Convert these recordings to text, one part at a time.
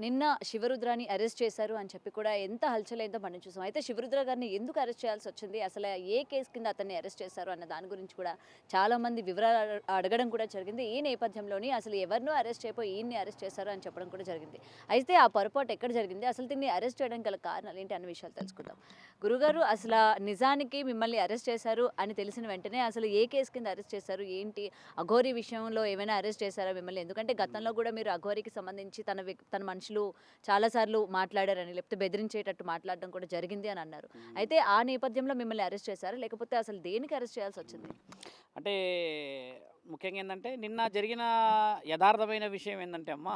నిన్న శివరుద్రాని అరెస్ట్ చేశారు అని చెప్పి కూడా ఎంత హల్చలైందో మనం చూసాం. అయితే శివరుద్ర గారిని ఎందుకు అరెస్ట్ చేయాల్సొచ్చింది? అసలు ఏ కేసు కింద అతన్ని అరెస్ట్ చేశారు అన్న దాని గురించి కూడా చాలామంది వివరాలు అడగడం కూడా జరిగింది. ఈ నేపథ్యంలోని అసలు ఎవరినో అరెస్ట్ చేయపోయి ఈయన్ని అరెస్ట్ చేశారు అని చెప్పడం కూడా జరిగింది. అయితే ఆ పొరపాటు ఎక్కడ జరిగింది? అసలు దీన్ని అరెస్ట్ చేయడం గల కారణాలు ఏంటి అన్న విషయాలు తెలుసుకుందాం. గురుగారు, అసలు నిజానికి మిమ్మల్ని అరెస్ట్ చేశారు అని తెలిసిన వెంటనే అసలు ఏ కేసు కింద అరెస్ట్ చేశారు? ఏంటి? అఘోరి విషయంలో ఏమైనా అరెస్ట్ చేశారా మిమ్మల్ని? ఎందుకంటే గతంలో కూడా మీరు అఘోరికి సంబంధించి తన మనుషులు చాలా సార్లు మాట్లాడారని, లేకపోతే బెదిరించేటట్టు మాట్లాడడం కూడా జరిగింది అని అన్నారు. అయితే ఆ నేపథ్యంలో మిమ్మల్ని అరెస్ట్ చేశారా? లేకపోతే అసలు దేనికి అరెస్ట్ చేయాల్సి వచ్చింది? అంటే ముఖ్యంగా ఏందంటే నిన్న జరిగిన యథార్థమైన విషయం ఏందంటే అమ్మ,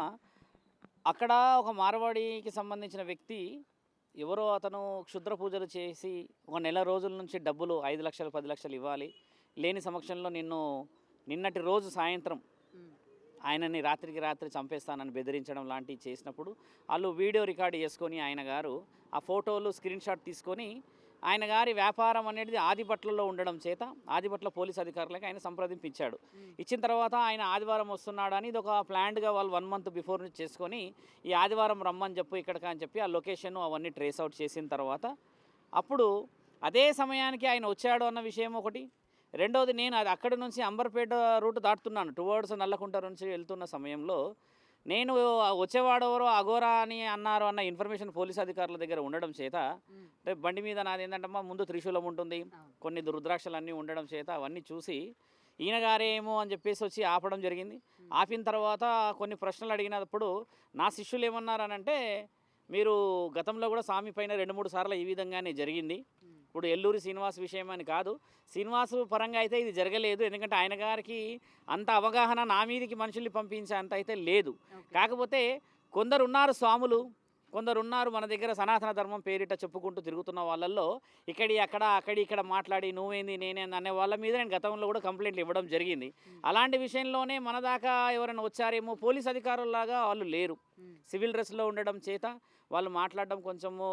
అక్కడ ఒక మార్వాడికి సంబంధించిన వ్యక్తి ఎవరో అతను క్షుద్ర పూజలు చేసి ఒక నెల రోజుల నుంచి డబ్బులు 5 లక్షలు 10 లక్షలు ఇవ్వాలి లేని సమక్షంలో నిన్నటి రోజు సాయంత్రం ఆయనని రాత్రికి రాత్రి చంపేస్తానని బెదిరించడం లాంటివి చేసినప్పుడు వాళ్ళు వీడియో రికార్డ్ చేసుకొని ఆయన గారు ఆ ఫోటోలు స్క్రీన్ షాట్ తీసుకొని ఆయన గారి వ్యాపారం అనేది ఆదిపట్లలో ఉండడం చేత ఆదిపట్ల పోలీస్ అధికారులకు ఆయన సంప్రదింపించాడు. ఇచ్చిన తర్వాత ఆయన ఆదివారం వస్తున్నాడని ఇది ఒక ప్లాన్డ్గా వాళ్ళు 1 మంత్ బిఫోర్ నుంచి చేసుకొని ఈ ఆదివారం రమ్మని చెప్పు ఇక్కడికి అని చెప్పి ఆ లొకేషన్ అవన్నీ ట్రేస్ అవుట్ చేసిన తర్వాత అప్పుడు అదే సమయానికి ఆయన వచ్చాడు అన్న విషయం ఒకటి. రెండవది, నేను అది అక్కడి నుంచి అంబర్పేట రూట్ దాటుతున్నాను, టువర్డ్స్ నల్లకుంట నుంచి వెళ్తున్న సమయంలో నేను వచ్చేవాడెవరో అఘోరా అని అన్నారు అన్న ఇన్ఫర్మేషన్ పోలీస్ అధికారుల దగ్గర ఉండడం చేత, అంటే బండి మీద నాది ఏంటంటే ముందు త్రిశూలం ఉంటుంది, కొన్ని రుద్రాక్షలన్నీ ఉండడం చేత అవన్నీ చూసి ఈయన గారేమో అని చెప్పేసి వచ్చి ఆపడం జరిగింది. ఆపిన తర్వాత కొన్ని ప్రశ్నలు అడిగినప్పుడు నా శిష్యులు ఏమన్నారనంటే, మీరు గతంలో కూడా స్వామి పైన 2-3 సార్లు ఈ విధంగానే జరిగింది, ఇప్పుడు ఎల్లూరి శ్రీనివాస్ విషయం అని కాదు, శ్రీనివాసు పరంగా అయితే ఇది జరగలేదు, ఎందుకంటే ఆయన గారికి అంత అవగాహన నా మీదికి మనుషుల్ని పంపించే అంత అయితే లేదు. కాకపోతే కొందరున్నారు స్వాములు, కొందరున్నారు మన దగ్గర సనాతన ధర్మం పేరిట చెప్పుకుంటూ తిరుగుతున్న వాళ్ళల్లో ఇక్కడ మాట్లాడి నువ్వేంది నేనేంది అనే వాళ్ళ మీద నేను గతంలో కూడా కంప్లైంట్లు ఇవ్వడం జరిగింది. అలాంటి విషయంలోనే మన దాకా ఎవరైనా వచ్చారేమో, పోలీస్ అధికారుల్లాగా వాళ్ళు లేరు, సివిల్ డ్రెస్లో ఉండడం చేత వాళ్ళు మాట్లాడడం కొంచెము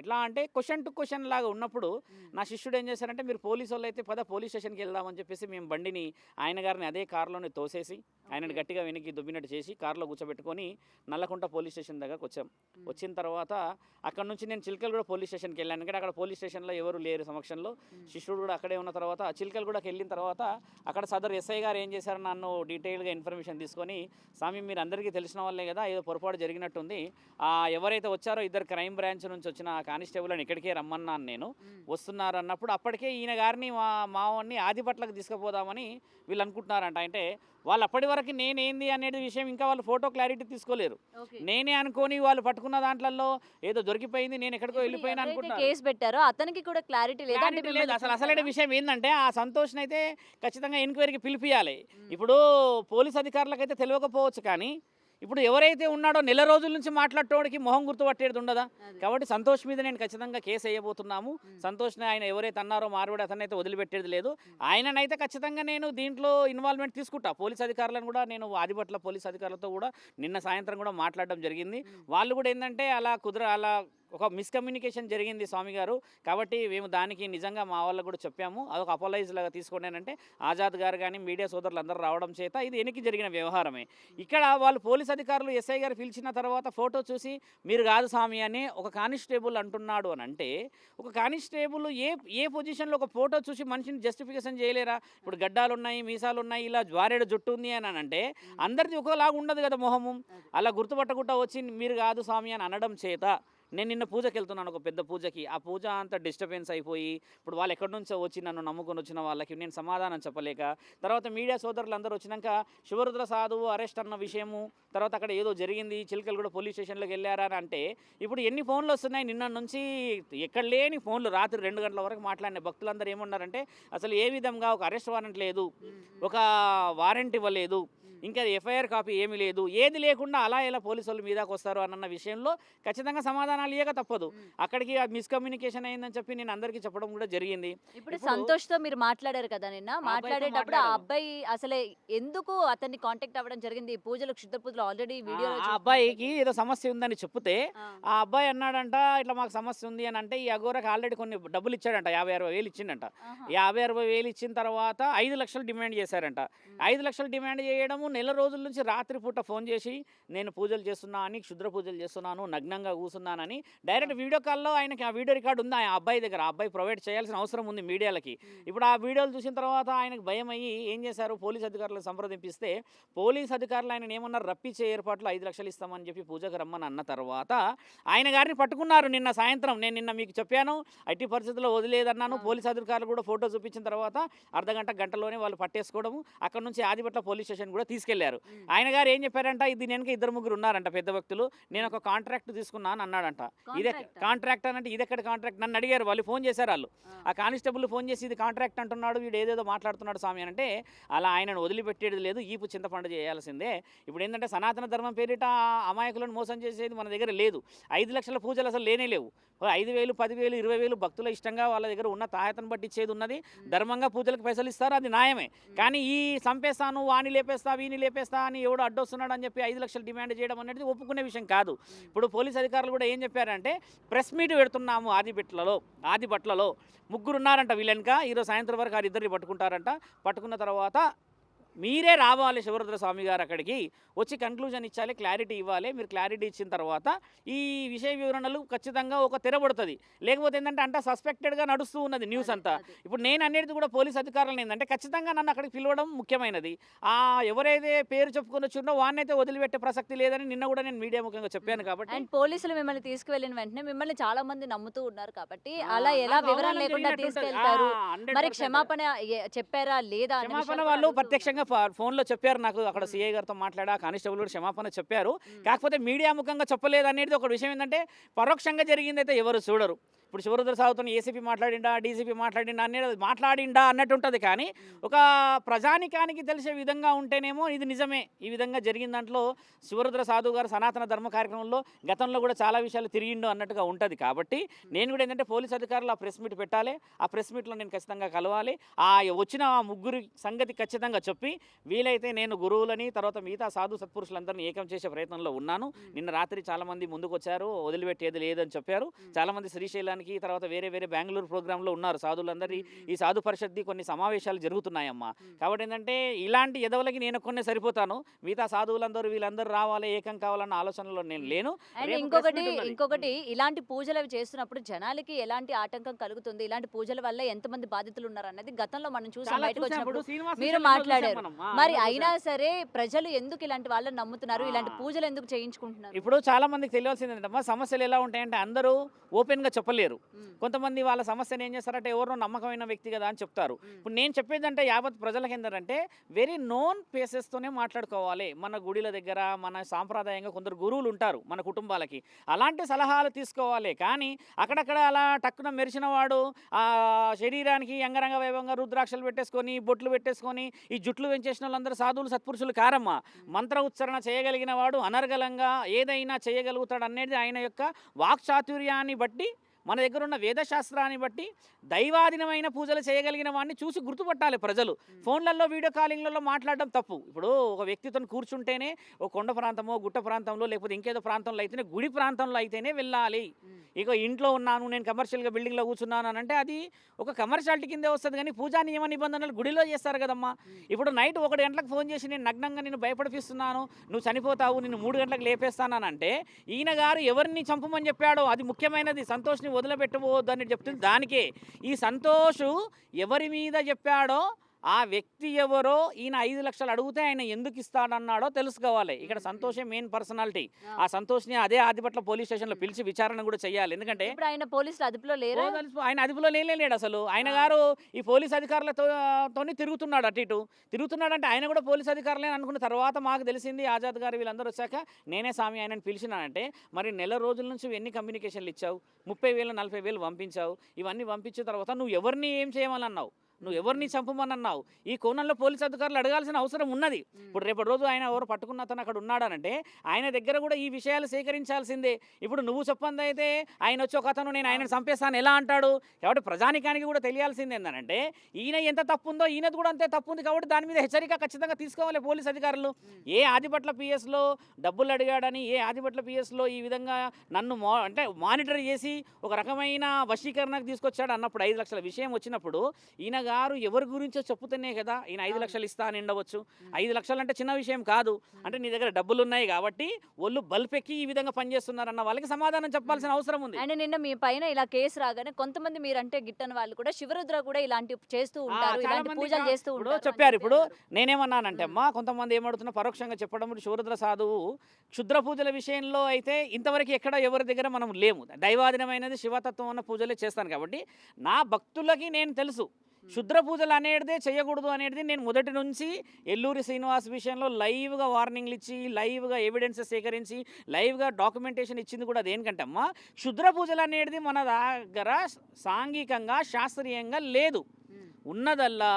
ఎట్లా అంటే క్వశ్చన్ టు క్వశ్చన్ లాగా ఉన్నప్పుడు నా శిష్యుడు ఏం చేశారంటే, మీరు పోలీసు వాళ్ళు అయితే పోలీస్ స్టేషన్కి వెళ్దామని చెప్పేసి మేము బండిని ఆయన గారిని అదే కారులోనే తోసేసి ఆయనని గట్టిగా వెనక్కి దుబ్బినట్టు చేసి కారులో కూర్చోబెట్టుకొని నల్లకుంట పోలీస్ స్టేషన్ దగ్గరకు వచ్చాం. వచ్చిన తర్వాత అక్కడ నుంచి నేను చిలకలగూడ పోలీస్ స్టేషన్కి వెళ్ళాను, ఎందుకంటే అక్కడ పోలీస్ స్టేషన్లో ఎవరు లేరు సమక్షంలో, శిష్యుడు కూడా అక్కడే ఉన్న తర్వాత చిలకలగూడకి వెళ్ళిన తర్వాత అక్కడ సదరు ఎస్ఐ గారు ఏం చేశారు, నన్ను డీటెయిల్గా ఇన్ఫర్మేషన్ తీసుకొని, స్వామి మీరు అందరికీ తెలిసిన వాళ్ళే కదా, ఏదో పొరపాటు జరిగినట్టుంది, ఎవరైతే వచ్చారో 2 క్రైమ్ బ్రాంచ్ నుంచి వచ్చిన కానిస్టేబుల్ అని ఇక్కడికే రమ్మన్నాను నేను, వస్తున్నారు అన్నప్పుడు అప్పటికే ఈయన గారిని మావాడిని ఆదిపట్లకు తీసుకుపోదామని వీళ్ళు అనుకుంటున్నారంట. అంటే వాళ్ళు అప్పటి వరకు నేనేంది అనేది విషయం ఇంకా వాళ్ళు ఫోటో క్లారిటీ తీసుకోలేరు, నేనే అనుకొని వాళ్ళు పట్టుకున్న దాంట్లలో ఏదో దొరికిపోయింది నేను ఎక్కడికో వెళ్ళిపోయినా అనుకుంటున్నారు. కేసు పెట్టారో అతనికి కూడా క్లారిటీ లేదు. అసలైన విషయం ఏంటంటే ఆ సంతోష్ని అయితే ఖచ్చితంగా ఎంక్వైరీకి పిలిపియాలి. ఇప్పుడు పోలీస్ అధికారులకైతే తెలియకపోవచ్చు, కానీ ఇప్పుడు ఎవరైతే ఉన్నాడో నెల రోజుల నుంచి మాట్లాడటోడికి మొహం గుర్తుపట్టేది ఉండదా. కాబట్టి సంతోష్ మీద నేను ఖచ్చితంగా కేసు వేయబోతున్నాము. సంతోష్ని ఆయన ఎవరైతే అన్నారో మార్వాడి అతనైతే వదిలిపెట్టేది లేదు. ఆయననైతే ఖచ్చితంగా నేను దీంట్లో ఇన్వాల్వ్మెంట్ తీసుకుంటా. పోలీస్ అధికారులను కూడా నేను ఆదిపట్ల పోలీస్ అధికారులతో కూడా నిన్న సాయంత్రం కూడా మాట్లాడడం జరిగింది. వాళ్ళు కూడా ఏంటంటే అలా ఒక మిస్కమ్యూనికేషన్ జరిగింది స్వామి గారు, కాబట్టి మేము దానికి నిజంగా మా వాళ్ళకు కూడా చెప్పాము, అదొక అపాలైజ్ లాగా తీసుకోండి. ఆజాద్ గారు కానీ మీడియా సోదరులు అందరూ రావడం చేత ఇది వెనక్కి జరిగిన వ్యవహారమే. ఇక్కడ వాళ్ళు పోలీస్ అధికారులు ఎస్ఐ గారు పిలిచిన తర్వాత ఫోటో చూసి మీరు కాదు స్వామి అని ఒక కానిస్టేబుల్ అంటున్నాడు అని అంటే, ఒక కానిస్టేబుల్ ఏ పొజిషన్లో ఒక ఫోటో చూసి మనిషిని జస్టిఫికేషన్ చేయలేరా? ఇప్పుడు గడ్డాలు ఉన్నాయి, మీసాలు ఉన్నాయి, ఇలా జ్వారేడు జుట్టు ఉంది అని అంటే అందరిది ఒకలాగా ఉండదు కదా మొహము. అలా గుర్తుపట్టకుండా వచ్చి మీరు కాదు స్వామి అని అనడం చేత నేను నిన్న పూజకి వెళ్తున్నాను, ఒక పెద్ద పూజకి, ఆ పూజ అంతా డిస్టర్బెన్స్ అయిపోయి ఇప్పుడు వాళ్ళు ఎక్కడి నుంచో వచ్చి నన్ను నమ్ముకొని వచ్చిన వాళ్ళకి నేను సమాధానం చెప్పలేక, తర్వాత మీడియా సోదరులు అందరూ వచ్చినాక శివరుద్ర సాధువు అరెస్ట్ అన్న విషయము, తర్వాత అక్కడ ఏదో జరిగింది చిలకలగూడ పోలీస్ స్టేషన్లోకి వెళ్ళారా అని అంటే, ఇప్పుడు ఎన్ని ఫోన్లు వస్తున్నాయి నిన్న నుంచి, ఎక్కడ లేని ఫోన్లు, రాత్రి 2 గంటల వరకు మాట్లాడిన భక్తులందరూ ఏమన్నారంటే, అసలు ఏ విధంగా ఒక అరెస్ట్ వారెంట్ లేదు, ఒక వారెంట్ ఇవ్వలేదు, ఇంకా ఎఫ్ఐఆర్ కాపీ ఏమీ లేదు, ఏది లేకుండా అలా ఎలా పోలీసు వాళ్ళు మీదకి వస్తారు అన్న విషయంలో ఖచ్చితంగా సమాధానాలు ఇవ్వక తప్పదు. అక్కడికి మిస్కమ్యూనికేషన్ అయిందని చెప్పి నేను అందరికీ చెప్పడం కూడా జరిగింది. ఇప్పుడు సంతోష్తో మీరు మాట్లాడారు కదా నిన్న, మాట్లాడేటప్పుడు ఆ అబ్బాయి అసలే ఎందుకు అతన్ని కాంటాక్ట్ అవ్వడం జరిగింది? పూజలు క్షుద్ర పూజలు ఆల్రెడీ వీడియో ఆ అబ్బాయికి ఏదో సమస్య ఉందని చెప్తే ఆ అబ్బాయి అన్నాడంట, ఇట్లా మాకు సమస్య ఉంది అని అంటే, ఈ అఘోరకు ఆల్రెడీ కొన్ని డబ్బులు ఇచ్చాడంట, 50-60 వేలు ఇచ్చిండంట. 50-60 వేలు ఇచ్చిన తర్వాత 5 లక్షలు డిమాండ్ చేశారంట. 5 లక్షలు డిమాండ్ చేయడము నెల రోజుల నుంచి రాత్రిపూట ఫోన్ చేసి నేను పూజలు చేస్తున్నా అని, క్షుద్ర పూజలు చేస్తున్నాను, నగ్నంగా కూర్చున్నానని డైరెక్ట్ వీడియో కాల్లో ఆయనకి ఆ వీడియో రికార్డు ఉంది ఆ అబ్బాయి దగ్గర. ఆ అబ్బాయి ప్రొవైడ్ చేయాల్సిన అవసరం ఉంది మీడియాలకి. ఇప్పుడు ఆ వీడియోలు చూసిన తర్వాత ఆయనకు భయం అయ్యి ఏం చేశారు, పోలీస్ అధికారులను సంప్రదింపిస్తే పోలీస్ అధికారులు ఆయన ఏమన్నారు, రప్పించే ఏర్పాట్లు 5 లక్షలు ఇస్తామని చెప్పి పూజకు రమ్మని అన్న తర్వాత ఆయన గారిని పట్టుకున్నారు నిన్న సాయంత్రం. నేను నిన్న మీకు చెప్పాను, ఎట్టి పరిస్థితుల్లో వదిలేదన్నాను. పోలీస్ అధికారులు కూడా ఫోటో చూపించిన తర్వాత గంటలోనే వాళ్ళు పట్టేసుకోవడము, అక్కడ నుంచి ఆదిపట్ల పోలీస్ స్టేషన్ కూడా తీసుకెళ్లారు. ఆయన గారు ఏం చెప్పారంట, ఇది వెనక 2-3 ఉన్నారంట పెద్ద వ్యక్తులు, నేను ఒక కాంట్రాక్ట్ తీసుకున్నాను అన్నాడంట. ఇదే కాంట్రాక్ట్ అనంటే ఇది ఎక్కడ కాంట్రాక్ట్, నన్ను అడిగారు, వాళ్ళు ఫోన్ చేశారు. వాళ్ళు ఆ కానిస్టేబుల్ ఫోన్ చేసి ఇది కాంట్రాక్ట్ అంటున్నాడు, వీడు ఏదేదో మాట్లాడుతున్నాడు స్వామి అంటే, అలా ఆయనను వదిలిపెట్టేది లేదు, ఈపు చింతపండు చేయాల్సిందే. ఇప్పుడు ఏంటంటే సనాతన ధర్మం పేరిట అమాయకులను మోసం చేసేది మన దగ్గర లేదు. 5 లక్షల పూజలు అసలు లేనే లేవు. 5,000, 10,000, 20,000 భక్తుల ఇష్టంగా వాళ్ళ దగ్గర ఉన్న తాయతను బట్టి ఇచ్చేది ఉన్నది. ధర్మంగా పూజలకు పైసలు ఇస్తారు, అది న్యాయమే. కానీ ఈ చంపేస్తాను, వాణి లేపేస్తా, వీని లేపేస్తా అని ఎవడో అడ్డొస్తున్నాడు అని చెప్పి 5 లక్షలు డిమాండ్ చేయడం అనేది ఒప్పుకునే విషయం కాదు. ఇప్పుడు పోలీస్ అధికారులు కూడా ఏం చెప్పారంటే, ప్రెస్ మీట్ పెడుతున్నాము ఆదిపట్లలో 3 ఉన్నారంట వీళ్ళెనక. ఈరోజు సాయంత్రం వరకు ఆ 2 పట్టుకుంటారంట. పట్టుకున్న తర్వాత మీరే రావాలి శివరుద్ర స్వామి గారు అక్కడికి వచ్చి కన్క్లూజన్ ఇచ్చాలి, క్లారిటీ ఇవ్వాలి. మీరు క్లారిటీ ఇచ్చిన తర్వాత ఈ విషయ వివరణలు ఖచ్చితంగా ఒక తెరబడుతుంది. లేకపోతే ఏంటంటే అంతా సస్పెక్టెడ్గా నడుస్తూ ఉన్నది న్యూస్ అంతా. ఇప్పుడు నేను అనేది కూడా పోలీస్ అధికారులను ఏంటంటే ఖచ్చితంగా నన్ను అక్కడికి పిలవడం ముఖ్యమైనది. ఎవరైతే పేరు చెప్పుకొని వచ్చిండో వాడినైతే వదిలిపెట్టే ప్రసక్తి లేదని నిన్న కూడా నేను మీడియా ముఖ్యంగా చెప్పాను. కాబట్టి అండ్ పోలీసులు మిమ్మల్ని తీసుకువెళ్ళిన వెంటనే మిమ్మల్ని చాలా మంది నమ్ముతూ ఉన్నారు కాబట్టి అలా ఎలా వివరణ లేకుండా తీసుకెళ్తారు? మరి క్షమాపణ చెప్పారా లేదా? క్షమాపణ వాళ్ళు ప్రత్యక్షంగా ఫోన్లో చెప్పారు నాకు. అక్కడ సిఐ గారితో మాట్లాడా, కానిస్టేబుల్ కూడా క్షమాపణ చెప్పారు. కాకపోతే మీడియా ముఖంగా చెప్పలేదు అనేది ఒక విషయం. ఏంటంటే పరోక్షంగా జరిగిందైతే ఎవరు చూడరు. ఇప్పుడు శివరుద్ర సాగుతో ఏసీపీ మాట్లాడిండా, డీసీపీ మాట్లాడిండా అనేది మాట్లాడిండా అన్నట్టు ఉంటుంది. కానీ ఒక ప్రజానికానికి తెలిసే విధంగా ఉంటేనేమో ఇది నిజమే, ఈ విధంగా జరిగిన దాంట్లో శివరుద్ర సాధు గారు సనాతన ధర్మ కార్యక్రమంలో గతంలో కూడా చాలా విషయాలు తిరిగిండు అన్నట్టుగా ఉంటుంది. కాబట్టి నేను కూడా ఏంటంటే పోలీస్ అధికారులు ఆ ప్రెస్ మీట్ పెట్టాలి. ఆ ప్రెస్ మీట్లో నేను ఖచ్చితంగా కలవాలి. ఆ వచ్చిన ఆ 3 సంగతి ఖచ్చితంగా చెప్పి, వీలైతే నేను గురువులని తర్వాత మిగతా సాధు సత్పురుషులందరినీ ఏకం చేసే ప్రయత్నంలో ఉన్నాను. నిన్న రాత్రి చాలామంది ముందుకు వచ్చారు, వదిలిపెట్టేది లేదని చెప్పారు. చాలామంది శ్రీశైలానికి తర్వాత వేరే బెంగళూరు ప్రోగ్రాంలో ఉన్నారు సాధువులందరి. ఈ సాధు పరిషత్ది కొన్ని సమావేశాలు జరుగుతున్నాయమ్మా. కాబట్టి ఏంటంటే ఇలాంటి ఎదవలకి నేను కొన్ని సరిపోతాను. మిగతా సాధువులందరూ వీళ్ళందరూ రావాలి, ఏకం కావాలన్న ఆలోచనలో నేను లేను. ఇంకొకటి ఇలాంటి పూజలు అవి చేస్తున్నప్పుడు జనాలకి ఎలాంటి ఆటంకం కలుగుతుంది, ఇలాంటి పూజల వల్ల ఎంతమంది బాధితులు ఉన్నారు అన్నది గతంలో మనం చూసాం, బయటకు వచ్చినప్పుడు మీరు మాట్లాడారు. మరి అయినా సరే ప్రజలు ఎందుకు ఇలాంటి వాళ్ళని నమ్ముతున్నారు, ఇలాంటి పూజలు ఎందుకు చేయించుకుంటున్నారు? ఇప్పుడు చాలా మందికి తెలియాల్సింది ఏంటమ్మా, సమస్యలు ఎలా ఉంటాయంటే అందరూ ఓపెన్గా చెప్పలేరు. కొంతమంది వాళ్ళ సమస్యను ఏం చేస్తారంటే ఎవరో నమ్మకమైన వ్యక్తి కదా అని చెప్తారు. ఇప్పుడు నేను చెప్పేదంటే యావత్ ప్రజలకు ఏంటంటే వెరీ నోన్ ప్లేసెస్తోనే మాట్లాడుకోవాలి. మన గుడిల దగ్గర మన సాంప్రదాయంగా కొందరు గురువులు ఉంటారు మన కుటుంబాలకి, అలాంటి సలహాలు తీసుకోవాలి. కానీ అక్కడక్కడ అలా టక్కున మెరిసిన వాడు ఆ శరీరానికి అంగరంగ వైభవంగా రుద్రాక్షలు పెట్టేసుకొని, బొట్లు పెట్టేసుకొని ఈ జుట్లు పెంచేసిన వాళ్ళందరూ సాధువులు సత్పురుషులు కారమ్మా. మంత్ర ఉచ్చారణ చేయగలిగిన వాడు అనర్గళంగా ఏదైనా చేయగలుగుతాడు అనేది ఆయన యొక్క వాక్చాతుర్యాన్ని బట్టి, మన దగ్గర ఉన్న వేదశాస్త్రాన్ని బట్టి దైవాధీనమైన పూజలు చేయగలిగిన వాడిని చూసి గుర్తుపట్టాలి ప్రజలు. ఫోన్లలో వీడియో కాలింగ్లలో మాట్లాడడం తప్పు. ఇప్పుడు ఒక వ్యక్తితో కూర్చుంటేనే ఒక కొండ ప్రాంతమో గుట్ట ప్రాంతంలో లేకపోతే ఇంకేదో ప్రాంతంలో అయితేనే, గుడి ప్రాంతంలో అయితేనే వెళ్ళాలి. ఇక ఇంట్లో ఉన్నాను నేను కమర్షియల్గా బిల్డింగ్లో కూర్చున్నాను అని అంటే అది ఒక కమర్షియాలిటీ కిందే వస్తుంది. కానీ పూజా నియమ నిబంధనలు గుడిలో చేస్తారు కదమ్మా. ఇప్పుడు నైట్ 1 గంటలకు ఫోన్ చేసి నేను నగ్నంగా నేను భయపడిపిస్తున్నాను, నువ్వు చనిపోతావు, నేను 3 గంటలకు లేపేస్తానంటే ఈయన గారు ఎవరిని చంపమని చెప్పాడో అది ముఖ్యమైనది. సంతోష్ని వదిలిపెట్టబోద్దు అని చెప్తుంది. దానికే ఈ సంతోషు ఎవరి మీద చెప్పాడో ఆ వ్యక్తి ఎవరో, ఈయన 5 లక్షలు అడిగితే ఆయన ఎందుకు ఇస్తాడన్నాడో తెలుసుకోవాలి. ఇక్కడ సంతోషే మెయిన్ పర్సనాలిటీ. ఆ సంతోష్ని అదే ఆదిపట్ల పోలీస్ స్టేషన్లో పిలిచి విచారణ కూడా చేయాలి. ఎందుకంటే ఆయన పోలీసులు అదుపులో లేరు, ఆయన అదుపులో లేడు అసలు. ఆయన గారు ఈ పోలీస్ అధికారులతోని తిరుగుతున్నాడు, అటు ఇటు తిరుగుతున్నాడంటే ఆయన కూడా పోలీస్ అధికారులే అనుకున్న తర్వాత మాకు తెలిసింది. ఆజాద్ గారు వీళ్ళందరూ వచ్చాక నేనే స్వామి ఆయనను పిలిచినానంటే, మరి నెల రోజుల నుంచి ఎన్ని కమ్యూనికేషన్లు ఇచ్చావు, 30,000 40,000 పంపించావు. ఇవన్నీ పంపించిన తర్వాత నువ్వు ఎవరిని ఏం చేయమని నువ్వు ఎవరిని చంపమని అన్నావు? ఈ కోణంలో పోలీస్ అధికారులు అడగాల్సిన అవసరం ఉన్నది. ఇప్పుడు రేపటి రోజు ఆయన ఎవరు పట్టుకున్న అతను అక్కడ ఉన్నాడనంటే ఆయన దగ్గర కూడా ఈ విషయాలు సేకరించాల్సిందే. ఇప్పుడు నువ్వు చెప్పంది అయితే ఆయన వచ్చి ఒక అతను నేను ఆయనను చంపేస్తాను ఎలా అంటాడు? కాబట్టి ప్రజానికానికి కూడా తెలియాల్సింది ఏంటంటే ఈయన ఎంత తప్పు ఉందో ఈయనది కూడా అంతే తప్పు ఉంది. కాబట్టి దాని మీద హెచ్చరిక ఖచ్చితంగా తీసుకోవాలి పోలీస్ అధికారులు. ఏ ఆదిపట్ల పిఎస్లో డబ్బులు అడిగాడని, ఏ ఆదిపట్ల పిఎస్లో ఈ విధంగా నన్ను మానిటర్ చేసి ఒక రకమైన వశీకరణకు తీసుకొచ్చాడు అన్నప్పుడు 5 లక్షల విషయం వచ్చినప్పుడు ఈయన గారు ఎవరి గురించో చెప్పుతూనే కదా ఈయన 5 లక్షలు ఇస్తా అని ఉండవచ్చు. 5 లక్షలు అంటే చిన్న విషయం కాదు. అంటే నీ దగ్గర డబ్బులు ఉన్నాయి కాబట్టి ఒళ్ళు బల్పెక్కి ఈ విధంగా పనిచేస్తున్నారన్న వాళ్ళకి సమాధానం చెప్పాల్సిన అవసరం ఉంది. అండ్ నిన్న మీ పైన ఇలా కేసు రాగానే కొంతమంది మీరంటే గిట్టని వాళ్ళు కూడా శివరుద్ర కూడా ఇలాంటి చేస్తూ ఉంటారు, చాలా ఇలాంటి మంది పూజలు చేస్తూ ఇప్పుడు ఉంటారు అని చెప్పారు. చెప్పి ఇప్పుడు అన్నారు. నేనేమన్నానంటే అమ్మా, కొంతమంది ఏమడుతున్నా పరోక్షంగా చెప్పడం, ఇప్పుడు శివరుద్ర సాధువు క్షుద్ర పూజల విషయంలో అయితే ఇంతవరకు ఎక్కడ ఎవరి దగ్గర మనం లేము. దైవాధీనమైనది శివతత్వం ఉన్న పూజలే చేస్తాను కాబట్టి నా భక్తులకి నేను తెలుసు క్షుద్ర పూజలు అనేటిదే చేయకూడదు అనేది. నేను మొదటి నుంచి ఎల్లూరి శ్రీనివాస్ విషయంలో లైవ్గా వార్నింగ్లు ఇచ్చి, లైవ్గా ఎవిడెన్సెస్ సేకరించి, లైవ్గా డాక్యుమెంటేషన్ ఇచ్చింది కూడా దేనికంటే అమ్మా, క్షుద్ర పూజలు అనేది మన దగ్గర సాంఘికంగా శాస్త్రీయంగా లేదు. ఉన్నదల్లా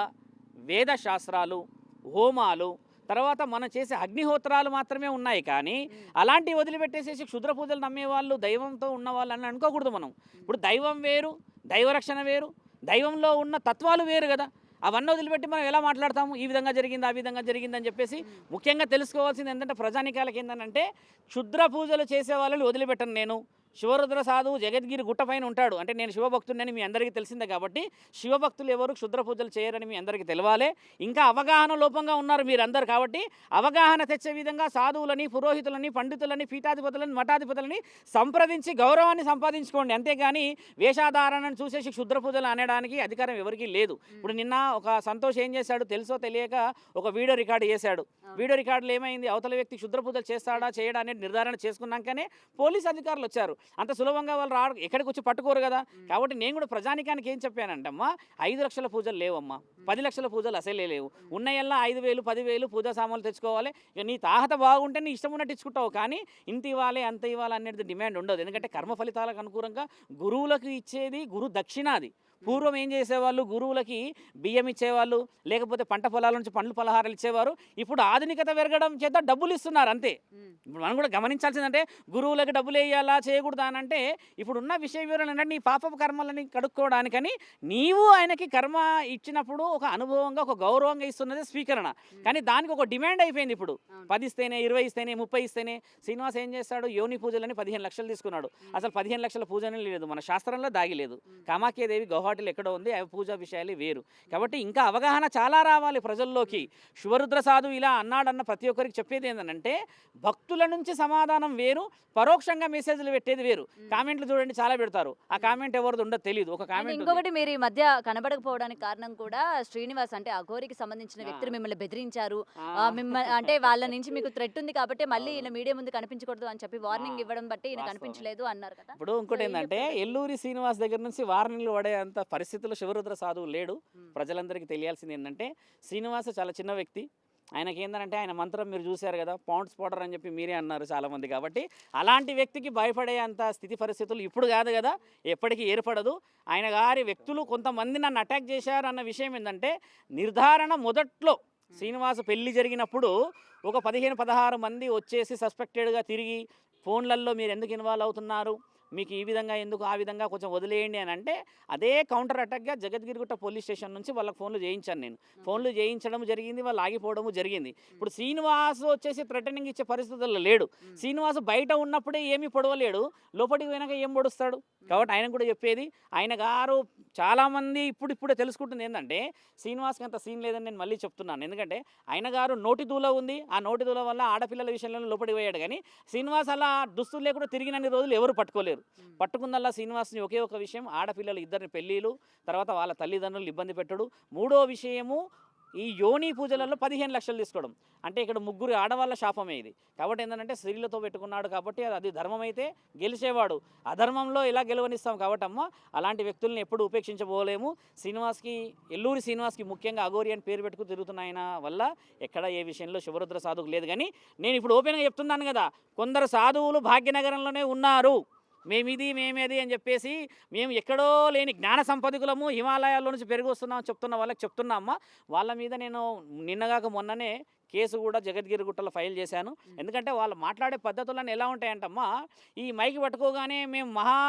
వేద శాస్త్రాలు, హోమాలు, తర్వాత మనం చేసే అగ్నిహోత్రాలు మాత్రమే ఉన్నాయి. కానీ అలాంటివి వదిలిపెట్టేసేసి క్షుద్ర పూజలు నమ్మేవాళ్ళు, దైవంతో ఉన్నవాళ్ళు అని అనుకోకూడదు మనం. ఇప్పుడు దైవం వేరు, దైవరక్షణ వేరు, దైవంలో ఉన్న తత్వాలు వేరు కదా. అవన్నీ వదిలిపెట్టి మనం ఎలా మాట్లాడతాము? ఈ విధంగా జరిగింది, ఆ విధంగా జరిగిందని చెప్పేసి. ముఖ్యంగా తెలుసుకోవాల్సింది ఏంటంటే ప్రజానికాలకి ఏంటంటే, క్షుద్ర పూజలు చేసే వాళ్ళని వదిలిపెట్టను నేను. శివరుద్ర సాధువు జగద్గిరి గుట్ట పైన ఉంటాడు. అంటే నేను శివభక్తుడిని మీ అందరికీ తెలిసిందే కాబట్టి శివభక్తులు ఎవరు క్షుద్ర పూజలు చేయరని మీ అందరికీ తెలియాలి. ఇంకా అవగాహన లోపంగా ఉన్నారు మీరందరూ కాబట్టి అవగాహన తెచ్చే విధంగా సాధువులని, పురోహితులని, పండితులని, పీఠాధిపతులని, మఠాధిపతులని సంప్రదించి గౌరవాన్ని సంపాదించుకోండి. అంతేగాని వేషాధారణను చూసేసి క్షుద్ర పూజలు అనడానికి అధికారం ఎవరికీ లేదు. ఇప్పుడు నిన్న ఒక సంతోష్ ఏం చేశాడు తెలుసో తెలియక ఒక వీడియో రికార్డు చేశాడు. వీడియో రికార్డులో ఏమైంది, అవతల వ్యక్తి క్షుద్ర పూజలు చేస్తాడా చేయడా అనేది నిర్ధారణ చేసుకున్నాకనే పోలీస్ అధికారులు వచ్చారు. అంత సులభంగా వాళ్ళు ఎక్కడికి వచ్చి పట్టుకోరు కదా. కాబట్టి నేను కూడా ప్రజానికానికి ఏం చెప్పానంటమ్మా, 5 లక్షల పూజలు లేవమ్మా, 10 లక్షల పూజలు అసలే లేవు. ఉన్నాయల్లా 5,000, 10,000 పూజా సామాన్లు తెచ్చుకోవాలి. ఇక నీ తాహత బాగుంటే నీ ఇష్టం ఉన్నట్టు ఇచ్చుకుంటావు. కానీ ఇంత ఇవ్వాలి అంత ఇవ్వాలి అనేది డిమాండ్ ఉండదు. ఎందుకంటే కర్మ ఫలితాలకు అనుకూలంగా గురువులకు ఇచ్చేది గురు దక్షిణాది. పూర్వం ఏం చేసేవాళ్ళు, గురువులకి బియ్యం ఇచ్చేవాళ్ళు, లేకపోతే పంట పొలాల నుంచి పండ్లు పలహారాలు ఇచ్చేవారు. ఇప్పుడు ఆధునికత పెరగడం చేత డబ్బులు ఇస్తున్నారు అంతే. ఇప్పుడు మనం కూడా గమనించాల్సిందంటే గురువులకి డబ్బులు వేయాలా చేయకూడదా అని అంటే, ఇప్పుడున్న విషయ వివరణ అంటే నీ పాప కర్మలని కడుక్కోవడానికని నీవు ఆయనకి కర్మ ఇచ్చినప్పుడు ఒక అనుభవంగా, ఒక గౌరవంగా ఇస్తున్నది స్వీకరణ. కానీ దానికి ఒక డిమాండ్ అయిపోయింది. ఇప్పుడు 10 ఇస్తేనే, 20 ఇస్తేనే, 30 ఇస్తేనే. శ్రీనివాస్ ఏం చేస్తాడు, యోని పూజలని 15 లక్షలు తీసుకున్నాడు. అసలు 15 లక్షల పూజనే లేదు, మన శాస్త్రంలో దాగి లేదు. కామాఖ్యాదేవి గౌహాటిలో ఎక్కడో ఉంది, అవి పూజా విషయాలు వేరు. కాబట్టి ఇంకా అవగాహన చాలా రావాలి ప్రజల్లోకి. శివరుద్ర సాధువు ఇలా అన్నాడన్న ప్రతి ఒక్కరికి చెప్పేది ఏంటంటే, భక్తుల నుంచి సమాధానం వేరు, పరోక్షంగా మెసేజ్లు పెట్టేది వేరు. కామెంట్లు చూడండి చాలా పెడతారు, ఆ కామెంట్ ఎవరిది ఉండదు తెలియదు. ఒక కామెంట్ ఇంకొకటి, మీరు ఈ మధ్య కనబడకపోవడానికి కారణం కూడా శ్రీనివాస్ అంటే అఘోరికి సంబంధించిన వ్యక్తులు మిమ్మల్ని బెదిరించారు, మిమ్మల్ని అంటే వాళ్ళ నుంచి మీకు థ్రెట్ ఉంది కాబట్టి మళ్ళీ ఈయన మీడియా ముందు కనిపించకూడదు అని చెప్పి వార్నింగ్ ఇవ్వడం బట్టి ఈయన కనిపించలేదు అన్నారు కదా. ఇప్పుడు ఇంకోటి ఏంటంటే, ఎల్లూరి శ్రీనివాస్ దగ్గర నుంచి వార్నింగ్లు పడే అంత పరిస్థితుల్లో శివరుద్ర సాధువు లేడు. ప్రజలందరికీ తెలియాల్సింది ఏంటంటే, శ్రీనివాస్ చాలా చిన్న వ్యక్తి. ఆయనకి ఏంటంటే ఆయన మంత్రం మీరు చూశారు కదా, పౌండ్స్ పౌడర్ అని చెప్పి మీరే అన్నారు చాలామంది. కాబట్టి అలాంటి వ్యక్తికి భయపడే అంత స్థితి పరిస్థితులు ఇప్పుడు కాదు కదా, ఎప్పటికీ ఏర్పడదు. ఆయన గారి వ్యక్తులు కొంతమంది నన్ను అటాక్ చేశారు అన్న విషయం ఏంటంటే, నిర్ధారణ మొదట్లో శ్రీనివాస్ పెళ్లి జరిగినప్పుడు ఒక 15-16 మంది వచ్చేసి సస్పెక్టెడ్గా తిరిగి ఫోన్లలో మీరు ఎందుకు ఇన్వాల్వ్ అవుతున్నారు, మీకు ఈ విధంగా ఎందుకు, ఆ విధంగా కొంచెం వదిలేయండి అని అంటే, అదే కౌంటర్ అటాక్గా జగద్గిరిగుట్ట పోలీస్ స్టేషన్ నుంచి వాళ్ళకి ఫోన్లు చేయించాను నేను. ఫోన్లు చేయించడం జరిగింది, వాళ్ళు ఆగిపోవడము జరిగింది. ఇప్పుడు శ్రీనివాస్ వచ్చేసి థ్రెటనింగ్ ఇచ్చే పరిస్థితుల్లో లేడు. శ్రీనివాస్ బయట ఉన్నప్పుడే ఏమీ పొడవలేడు, లోపలికి పోయినాక ఏం పొడుస్తాడు. కాబట్టి ఆయన కూడా చెప్పేది, ఆయన గారు చాలామంది ఇప్పుడిప్పుడే తెలుసుకుంటుంది ఏంటంటే, శ్రీనివాస్కి అంత సీన్ లేదని నేను మళ్ళీ చెప్తున్నాను. ఎందుకంటే ఆయన గారు నోటి దూల ఉంది, ఆ నోటి దూల వల్ల ఆడపిల్లల విషయంలో లోపలికి పోయాడు. కానీ శ్రీనివాస్ అలా దుస్తులు లేకుండా తిరిగినన్ని రోజులు ఎవరు పట్టుకోలేరు. పట్టుకుందల్లా శ్రీనివాస్ని ఒకే ఒక విషయం, ఆడపిల్లలు ఇద్దరిని పెళ్ళిళ్ళు, తర్వాత వాళ్ళ తల్లిదండ్రులు ఇబ్బంది పెట్టడు. మూడో విషయము, ఈ యోని పూజలలో 15 లక్షలు తీసుకోవడం. అంటే ఇక్కడ 3 ఆడవాళ్ళ శాపమే ఇది. కాబట్టి ఏంటంటే స్త్రీలతో పెట్టుకున్నాడు కాబట్టి అది ధర్మం అయితే గెలిచేవాడు, అధర్మంలో ఎలా గెలవనిస్తాం. కాబట్టి అమ్మ అలాంటి వ్యక్తుల్ని ఎప్పుడు ఉపేక్షించబోలేము. శ్రీనివాస్కి, ఎల్లూరి శ్రీనివాస్కి ముఖ్యంగా అఘోరి అని పేరు పెట్టుకు తిరుగుతున్న ఆయన వల్ల ఎక్కడ ఏ విషయంలో శివరుద్ర సాధువుకు లేదు. కానీ నేను ఇప్పుడు ఓపెన్గా చెప్తున్నాను కదా, కొందరు సాధువులు భాగ్యనగరంలోనే ఉన్నారు. మేమేది అని చెప్పేసి, మేము ఎక్కడో లేని జ్ఞాన సంపదకులము, హిమాలయాల్లో నుంచి పెరిగి వస్తున్నామని చెప్తున్న వాళ్ళకి చెప్తున్నామ్మా. వాళ్ళ మీద నేను నిన్నగాక మొన్ననే కేసు కూడా జగద్గిరిగుట్టలో ఫైల్ చేశాను. ఎందుకంటే వాళ్ళు మాట్లాడే పద్ధతులన్నీ ఎలా ఉంటాయంటమ్మా, ఈ మైకి పట్టుకోగానే మేము మహా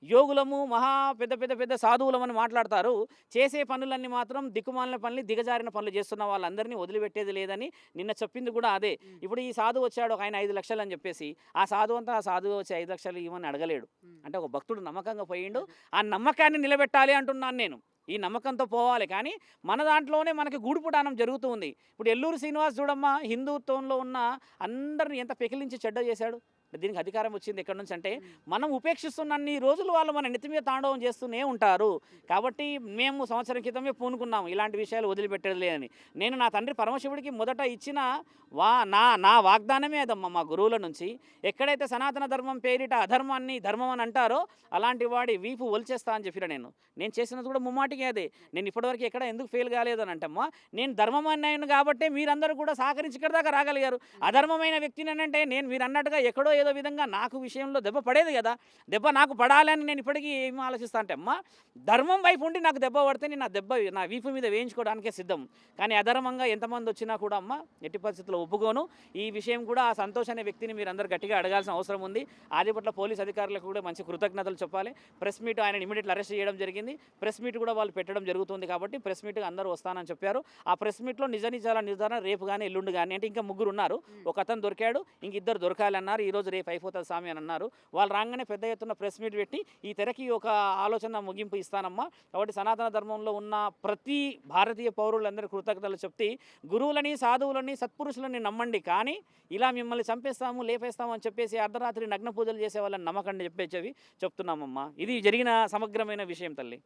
యోగులము, మహా పెద్ద సాధువులమని మాట్లాడతారు. చేసే పనులన్నీ మాత్రం దిక్కుమాలిన పనులు, దిగజారిన పనులు చేస్తున్న వాళ్ళందరినీ వదిలిపెట్టేది లేదని నిన్న చెప్పింది కూడా అదే. ఇప్పుడు ఈ సాధువు వచ్చాడు, ఆయన 5 లక్షలు అని చెప్పేసి, ఆ సాధువు వచ్చి 5 లక్షలు ఇవ్వని అడగలేడు. అంటే ఒక భక్తుడు నమ్మకంగా పోయిండు, ఆ నమ్మకాన్ని నిలబెట్టాలి అంటున్నాను నేను. ఈ నమ్మకంతో పోవాలి. కానీ మన దాంట్లోనే మనకి గూడుపుటానం జరుగుతూ ఉంది. ఇప్పుడు ఎల్లూరు శ్రీనివాస్ చూడమ్మా, హిందుత్వంలో ఉన్న అందరిని ఎంత పెకిలించి చెడ్డ చేశాడు. దీనికి అధికారం వచ్చింది ఎక్కడి నుంచి అంటే మనం ఉపేక్షిస్తున్నన్ని రోజులు వాళ్ళు మన నెత్తి మీద తాండవం చేస్తూనే ఉంటారు. కాబట్టి మేము సంవత్సరం క్రితమే పూనుకున్నాము ఇలాంటి విషయాలు వదిలిపెట్టేది లేదని. నేను నా తండ్రి పరమశివుడికి మొదట ఇచ్చిన నా వాగ్దానమే అదమ్మా మా గురువుల నుంచి. ఎక్కడైతే సనాతన ధర్మం పేరిట అధర్మాన్ని ధర్మం అని అంటారో అలాంటి వాడి వీపు ఒలిచేస్తా అని చెప్పిన నేను చేసినది కూడా ముమ్మాటికి అదే. నేను ఇప్పటివరకు ఎక్కడ ఎందుకు ఫెయిల్ కాలేదు అని అంటమ్మా, నేను ధర్మం అన్నాను కాబట్టి మీరందరూ కూడా సహకరించి ఇక్కడ దాకా రాగలిగారు. అధర్మమైన వ్యక్తిని అంటే నేను మీరు అన్నట్టుగా ఎక్కడో ఏదో విధంగా నాకు విషయంలో దెబ్బ పడేది కదా. దెబ్బ నాకు పడాలని నేను ఇప్పటికీ ఏం ఆలోచిస్తా అంటే అమ్మా, ధర్మం వైపు ఉండి నాకు దెబ్బ పడితే నేను నా వీపు మీద వేయించుకోవడానికే సిద్ధం. కానీ అధర్మంగా ఎంతమంది వచ్చినా కూడా అమ్మ ఎట్టి పరిస్థితుల్లో ఒప్పుకోను. ఈ విషయం కూడా ఆ సంతోష్ అనే వ్యక్తిని మీరు అందరూ గట్టిగా అడగాల్సిన అవసరం ఉంది. ఆదిపట్ల పోలీస్ అధికారులకు కూడా మంచి కృతజ్ఞతలు చెప్పాలి. ప్రెస్ మీట్ ఆయన ఇమీడియట్లీ అరెస్ట్ చేయడం జరిగింది. ప్రెస్ మీట్ కూడా వాళ్ళు పెట్టడం జరుగుతుంది కాబట్టి ప్రెస్ మీట్కి అందరూ వస్తానని చెప్పారు. ఆ ప్రెస్ మీట్లో నిజ నిజాల నిర్ధారణ రేపు కానీ ఎల్లుండి కానీ, అంటే ఇంకా ముగ్గురు ఉన్నారు. ఒక అతను దొరికాడు, ఇంక ఇద్దరు దొరకాలన్నారు. ఈరోజు రేపు అయిపోతుంది స్వామి అని అన్నారు. వాళ్ళు రాగానే పెద్ద ఎత్తున ప్రెస్ మీట్ పెట్టి ఈ తెరకి ఒక ఆలోచన ముగింపు ఇస్తానమ్మా. కాబట్టి సనాతన ధర్మంలో ఉన్న ప్రతి భారతీయ పౌరులందరూ కృతజ్ఞతలు చెప్తే గురువులని, సాధువులని, సత్పురుషులని నమ్మండి. కానీ ఇలా మిమ్మల్ని చంపేస్తాము, లేపేస్తాము అని చెప్పేసి అర్ధరాత్రి నగ్న పూజలు చేసే వాళ్ళని నమ్మకండి చెప్పేవి చెప్తున్నామమ్మా. ఇది జరిగిన సమగ్రమైన విషయం తల్లి.